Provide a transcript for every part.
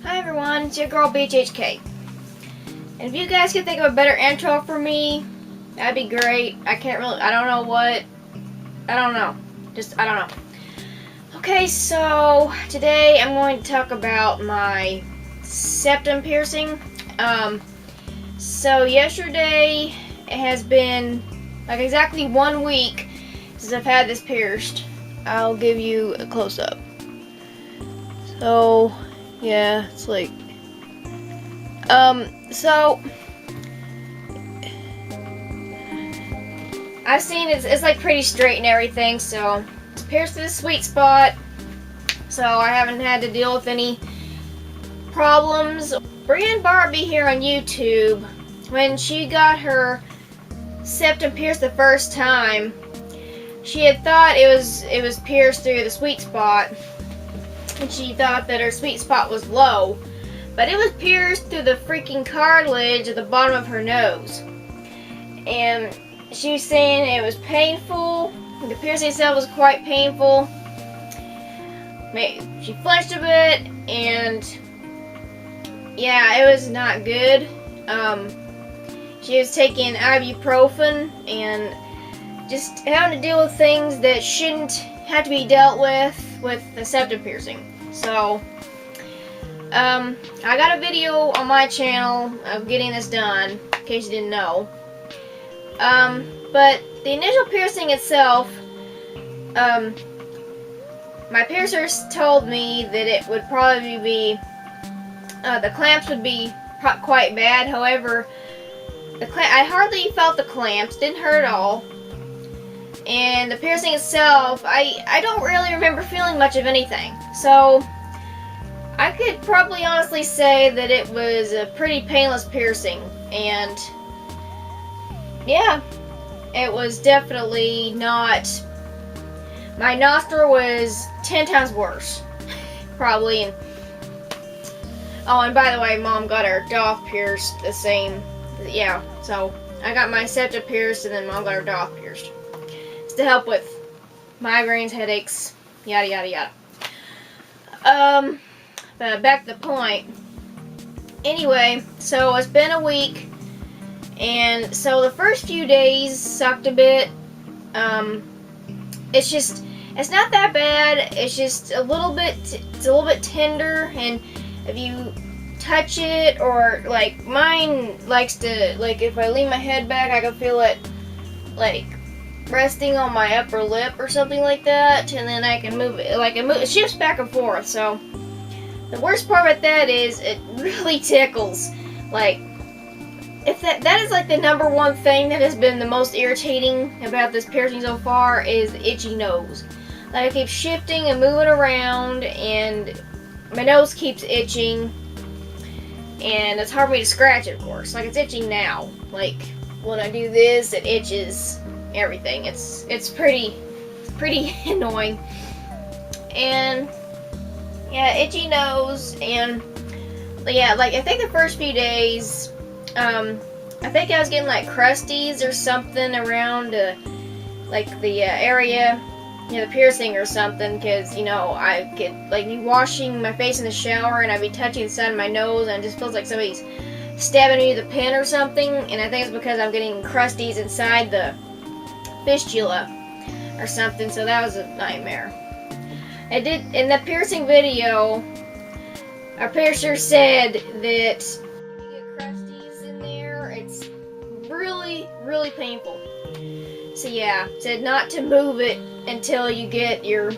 Hi everyone, it's your girl BHHK. And if you guys could think of a better intro for me, that'd be great. I don't know what, I don't know. I don't know. Okay, so today I'm going to talk about my septum piercing. So yesterday it has been like exactly 1 week since I've had this pierced. I'll give you a close-up. So yeah, it's like, so I've seen it's like pretty straight and everything, so it's pierced to the sweet spot, so I haven't had to deal with any problems. Brian Barbie here on YouTube, when she got her septum pierced the first time, she had thought it was pierced through the sweet spot, and she thought that her sweet spot was low, but it was pierced through the freaking cartilage at the bottom of her nose. And she was saying it was painful. The piercing itself was quite painful. She flinched a bit, and yeah, it was not good. She was taking ibuprofen and just having to deal with things that shouldn't have to be dealt with the septum piercing. So I got a video on my channel of getting this done, in case you didn't know. But the initial piercing itself, my piercers told me that it would probably be, the clamps would be quite bad. However, I hardly felt the clamps, didn't hurt at all. And the piercing itself, I don't really remember feeling much of anything. So I could probably honestly say that it was a pretty painless piercing. And yeah, it was definitely not. My nostril was 10 times worse, probably. Oh, and by the way, Mom got her doff pierced the same. Yeah, so I got my septum pierced, and then Mom got her doff pierced. It's to help with migraines, headaches, yada yada yada. But back to the point. Anyway, so it's been a week, and so the first few days sucked a bit. It's not that bad. It's just a little bit. It's a little bit tender, and if you touch it, or like mine likes to, like if I lean my head back, I can feel it like resting on my upper lip or something like that, and then I can move it. Like it shifts back and forth. So the worst part about that is it really tickles. Like, if that is like the number one thing that has been the most irritating about this piercing so far, is the itchy nose. Like, I keep shifting and moving around, and my nose keeps itching, and it's hard for me to scratch it, of course. Like, it's itching now. Like, when I do this, it itches everything. It's pretty annoying. And yeah, itchy nose. And yeah, like I think the first few days, I think I was getting like crusties or something around like the area, the piercing or something, because I get like be washing my face in the shower, and I'd be touching the side of my nose, and it just feels like somebody's stabbing me with a pin or something. And I think it's because I'm getting crusties inside the fistula or something. So that was a nightmare. In the piercing video, our piercer said that if you get crusties in there, it's really, really painful. So yeah, said not to move it until you get your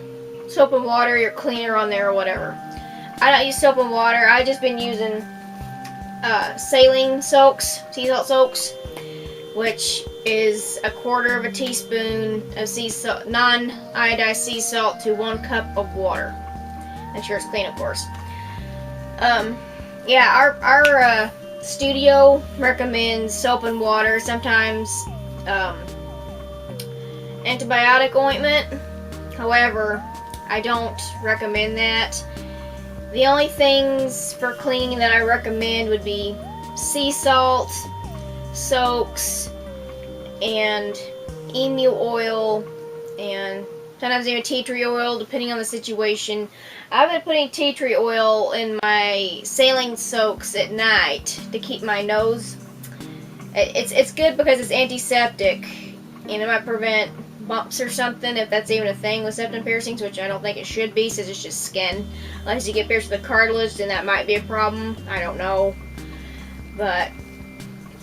soap and water, your cleaner on there or whatever. I don't use soap and water. I've just been using saline soaks, sea salt soaks, which is 1/4 teaspoon of sea salt, non-iodized sea salt to 1 cup of water. Make sure it's clean, of course. Yeah, our studio recommends soap and water, sometimes antibiotic ointment. However, I don't recommend that. The only things for cleaning that I recommend would be sea salt, soaks, and emu oil, and sometimes even tea tree oil, depending on the situation. I've been putting tea tree oil in my saline soaks at night to keep my nose. It's good because it's antiseptic, and it might prevent bumps or something, if that's even a thing with septum piercings, which I don't think it should be, since it's just skin. Unless you get pierced with the cartilage, then that might be a problem. I don't know, but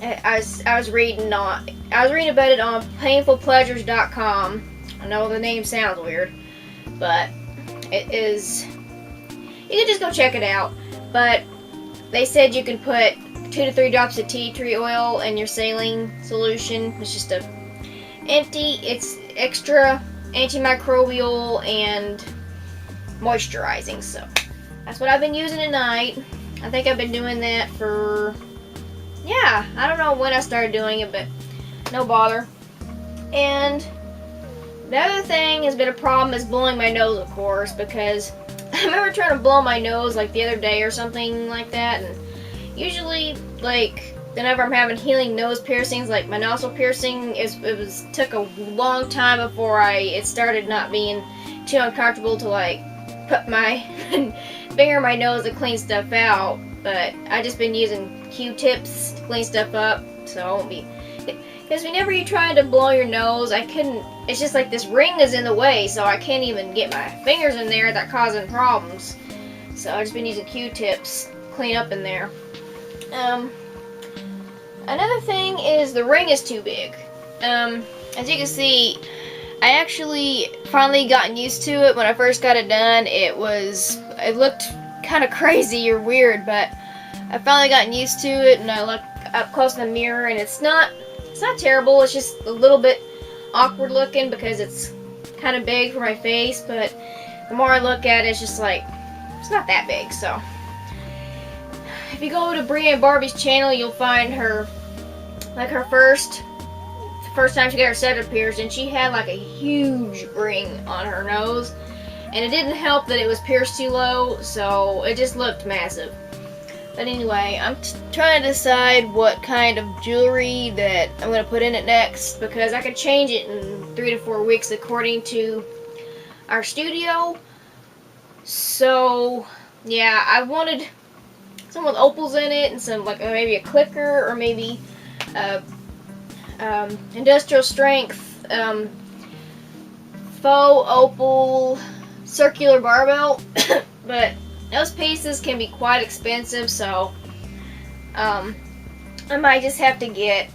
I was reading about it on painfulpleasures.com. I know the name sounds weird, but it is. You can just go check it out. But they said you can put 2 to 3 drops of tea tree oil in your saline solution. It's just it's extra antimicrobial and moisturizing. So that's what I've been using at night. I think I've been doing that for, yeah, I don't know when I started doing it, but no bother. And the other thing has been a problem is blowing my nose, of course, because I remember trying to blow my nose like the other day or something like that, and usually, like, whenever I'm having healing nose piercings, like my nostril piercing, took a long time before it started not being too uncomfortable to, like, put my finger in my nose to clean stuff out. But I just been using Q-tips to clean stuff up, so I won't be. Because whenever you try to blow your nose, I couldn't. It's just like this ring is in the way, so I can't even get my fingers in there. That's causing problems. So I've just been using Q-tips to clean up in there. Another thing is the ring is too big. As you can see, I actually finally gotten used to it. When I first got it done, it looked kind of crazy or weird, but I finally gotten used to it, and I looked up close in the mirror, and it's not terrible. It's just a little bit awkward looking because it's kind of big for my face, but the more I look at it, it's just like, it's not that big. So if you go to Barbies channel, you'll find her, like the first time she got her septum pierced, and she had like a huge ring on her nose, and it didn't help that it was pierced too low, so it just looked massive. But anyway, I'm trying to decide what kind of jewelry that I'm going to put in it next, because I could change it in 3 to 4 weeks according to our studio. So yeah, I wanted some with opals in it, and some, like, maybe a clicker, or maybe industrial strength faux opal circular barbell. But those pieces can be quite expensive, so I might just have to get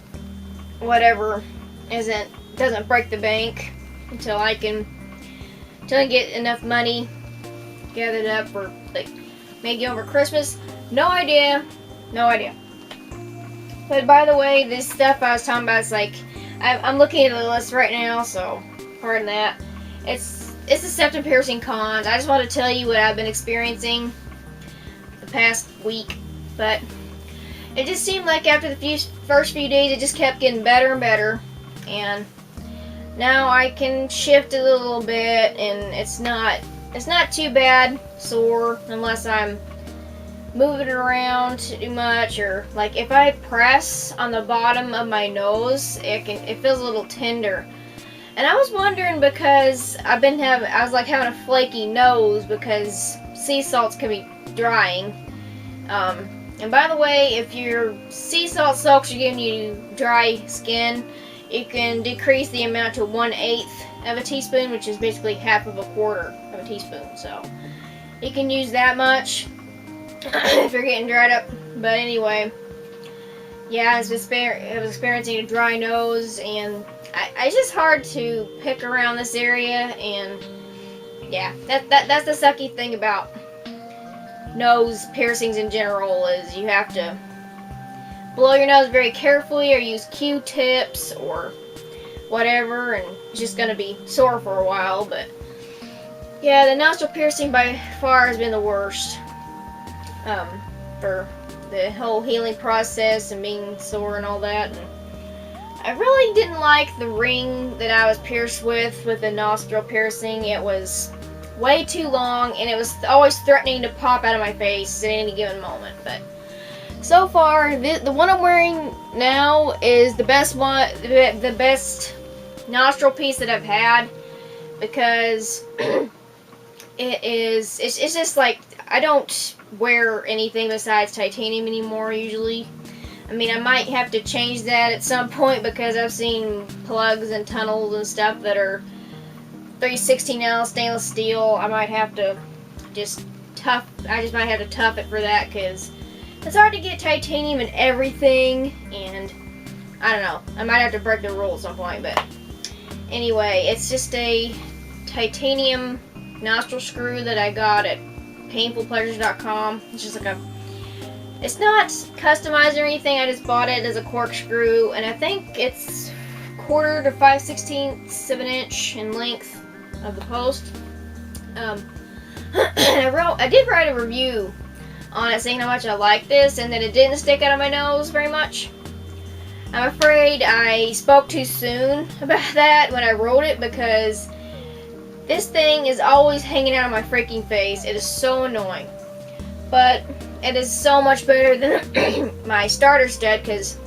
whatever doesn't break the bank until I get enough money gathered up for, like, maybe over Christmas. No idea. But by the way, this stuff I was talking about is like, I'm looking at the list right now, so pardon that. It's the septum piercing cons. I just want to tell you what I've been experiencing the past week. But it just seemed like after the first few days, it just kept getting better and better. And now I can shift it a little bit, and it's not too bad sore unless I'm moving it around too much, or like if I press on the bottom of my nose, it feels a little tender. And I was wondering, because I was like having a flaky nose because sea salts can be drying. And by the way, if your sea salt soaks are giving you dry skin, you can decrease the amount to 1/8 of a teaspoon, which is basically half of a quarter of a teaspoon. So you can use that much if you're getting dried up. But anyway, yeah, I was experiencing a dry nose, and it's just hard to pick around this area. And yeah, that's the sucky thing about nose piercings in general, is you have to blow your nose very carefully, or use Q-tips or whatever, and it's just gonna be sore for a while. But yeah, the nostril piercing by far has been the worst for the whole healing process and being sore and all that. And I really didn't like the ring that I was pierced with the nostril piercing. It was way too long, and it was always threatening to pop out of my face at any given moment. But so far, the one I'm wearing now is the best one, the best nostril piece that I've had. because it's just like, I don't wear anything besides titanium anymore usually. I mean, I might have to change that at some point because I've seen plugs and tunnels and stuff that are 316 ounce stainless steel. I might have to just tough it for that, because it's hard to get titanium in everything, and I don't know, I might have to break the rule at some point. But anyway, it's just a titanium nostril screw that I got at painfulpleasures.com. It's just like it's not customized or anything, I just bought it as a corkscrew, and I think it's 1/4 to 5/16 of an inch in length of the post. I did write a review on it saying how much I like this and that it didn't stick out of my nose very much. I'm afraid I spoke too soon about that when I wrote it, because this thing is always hanging out of my freaking face. It is so annoying. But it is so much better than my starter stud, because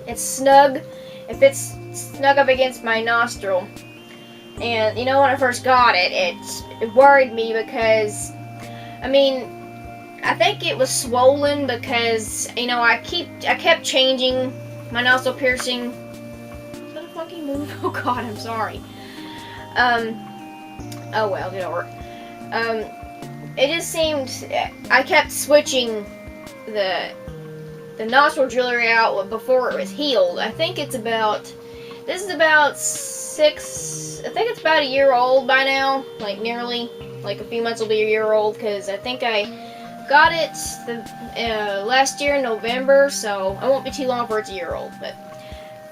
it's snug. It fits snug up against my nostril. And you know, when I first got it, it worried me because, I mean, I think it was swollen because, you know, I kept changing my nostril piercing. Is that a funky move? Oh God, I'm sorry. Oh well, it'll work. It just seemed, I kept switching the nostril jewelry out before it was healed. I think it's about, this is about I think it's about a year old by now, like nearly, like a few months will be a year old, because I think I got it last year in November, so I won't be too long for it's a year old. But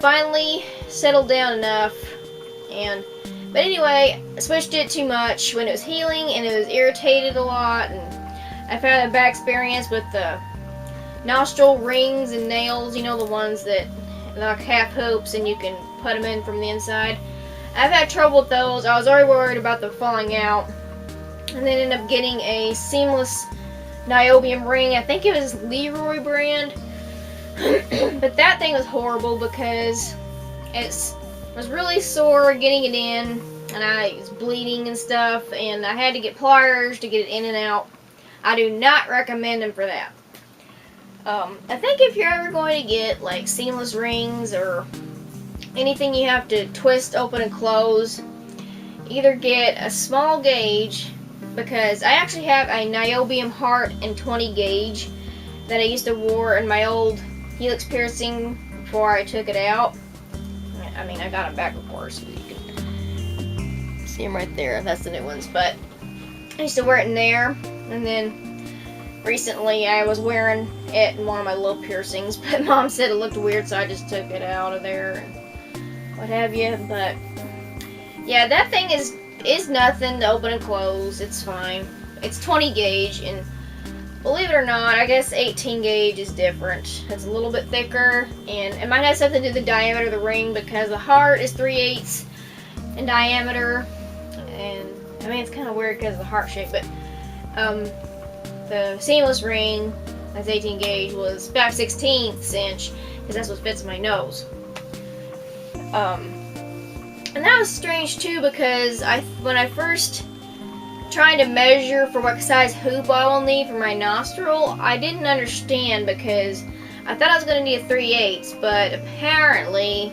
finally settled down enough, but anyway, I switched it too much when it was healing, and it was irritated a lot, and I've had a bad experience with the nostril rings and nails, you know, the ones that like half hoops and you can put them in from the inside. I've had trouble with those. I was already worried about them falling out, and then ended up getting a seamless niobium ring. I think it was Leroy brand. But that thing was horrible because it was really sore getting it in, and I was bleeding and stuff, and I had to get pliers to get it in and out. I do not recommend them for that. I think if you're ever going to get like seamless rings or anything you have to twist open and close, either get a small gauge, because I actually have a niobium heart and 20 gauge that I used to wear in my old helix piercing before I took it out. I mean, I got them back before, so you can see them right there. That's the new ones. But I used to wear it in there, and then recently I was wearing it in one of my little piercings, but Mom said it looked weird, so I just took it out of there and what have you. But yeah, that thing is nothing to open and close. It's fine. It's 20 gauge, and believe it or not, I guess 18 gauge is different. It's a little bit thicker, and it might have something to do with the diameter of the ring, because the heart is 3/8 in diameter, and I mean, it's kind of weird because of the heart shape, but the seamless ring, that's 18 gauge, was 5/16 inch, because that's what fits in my nose. And that was strange too, because when I first trying to measure for what size hoop I will need for my nostril, I didn't understand, because I thought I was going to need a 3/8, but apparently,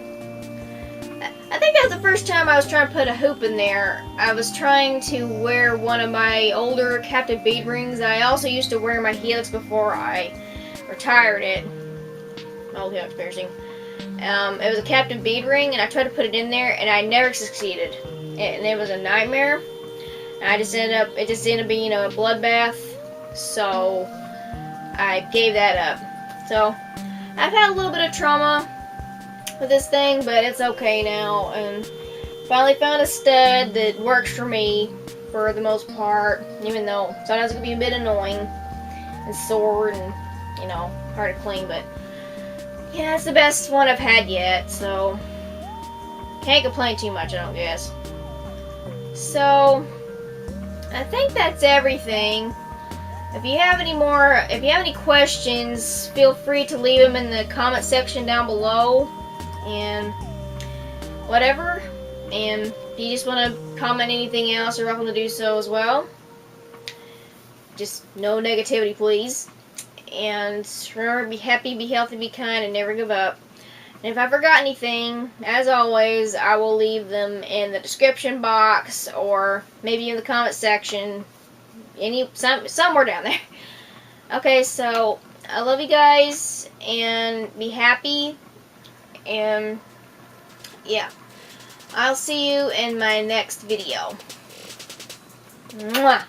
I think that was the first time I was trying to put a hoop in there. I was trying to wear one of my older captive bead rings that I also used to wear in my helix before I retired it, my old helix piercing. It was a captive bead ring, and I tried to put it in there, and I never succeeded, and it was a nightmare. And it just ended up being a bloodbath, so I gave that up. So I've had a little bit of trauma with this thing, but it's okay now, and finally found a stud that works for me for the most part, even though sometimes it can be a bit annoying and sore and, hard to clean, but yeah, it's the best one I've had yet, so can't complain too much, I don't guess. So I think that's everything. If you have any questions, feel free to leave them in the comment section down below, and whatever, and If you just want to comment anything else, you're welcome to do so as well. Just no negativity, please. And remember, be happy, be healthy, be kind, and never give up. And if I forgot anything, as always, I will leave them in the description box or maybe in the comment section, somewhere down there. Okay, so I love you guys, and be happy, and yeah, I'll see you in my next video. Mwah!